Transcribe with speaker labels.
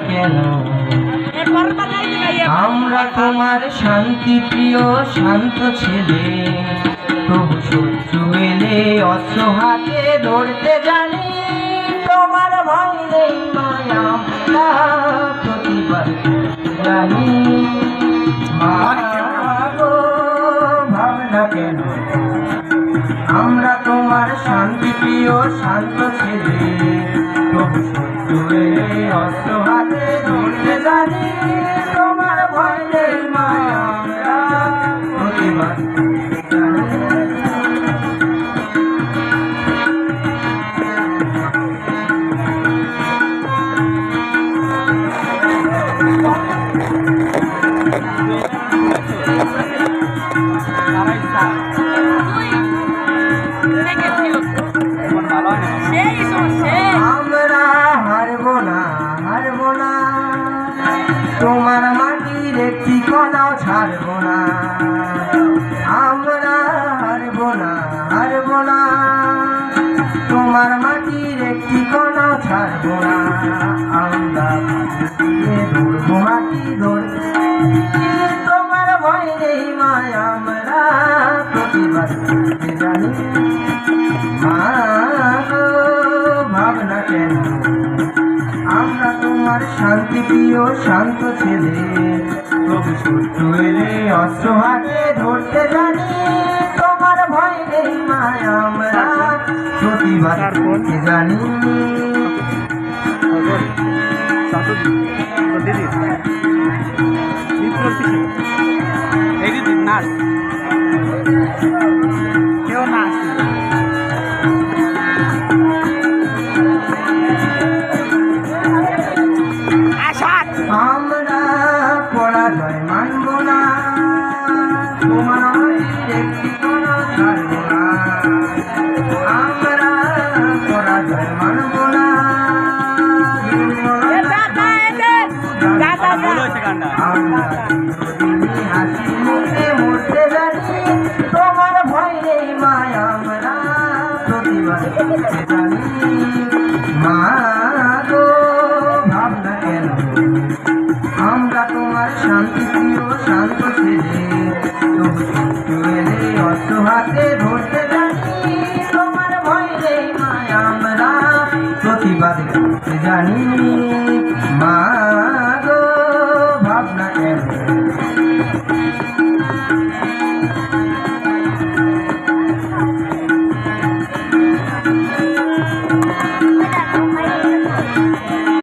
Speaker 1: কেন আমরা তোমার শান্তি প্রিয় শান্ত ছেলে, তবু শত্রু এলে অস্ত্র হাতে ধরতে জানি। তোমার ভয় নেই মায়া প্রতিবাদ জানি। ভাবনা কেন আমরা তোমার শান্তি প্রিয় শান্ত ছেলে, তবু শত্রু এলে অস্ত্র হাতে ধরতে জানি। তোমার ভয় নেই মায়া প্রতিবাদ জানি। আমরা হারবো না, হারবো না, তোমার মাটির একটি কণাও ছাড়বো না। আমরা হারবো না, হারবো না, তোমার মাটির একটি কণাও ছাড়বো না। আমরা ধরবো মাটি ধরতে, তোমার ভয় নেই মায়া আমরা প্রতিবাদ করতে জানি। ভাবনা কেন আমরা তোমার শান্তি প্রিয় শান্ত ছেলে, তবু শত্রু এলে অস্ত্র হাতে ধরতে জানি। তোমার ভয় নেই মায়া আমরা প্রতিবাদ করতে জানি।
Speaker 2: কেউ নাচ
Speaker 1: আমরা পরাজয় মানব না, তোমার একটি কোনো ছাড়ব না। আমরা পরাজয় মানব না, আমরা হাসি মুখে মরতে জানি। তোমার ভয় নেই মায়া আমরা প্রতিবাদ করতে জানি। মা গো ভাবনা কেন আমরা তোমার শান্তি প্রিয় শান্ত ছেলে, তবু শত্রু এলে অস্ত্র হাতে ধরতে জানি। তোমার ভয় নেই মায়া আমরা প্রতিবাদ করতে জানি। মা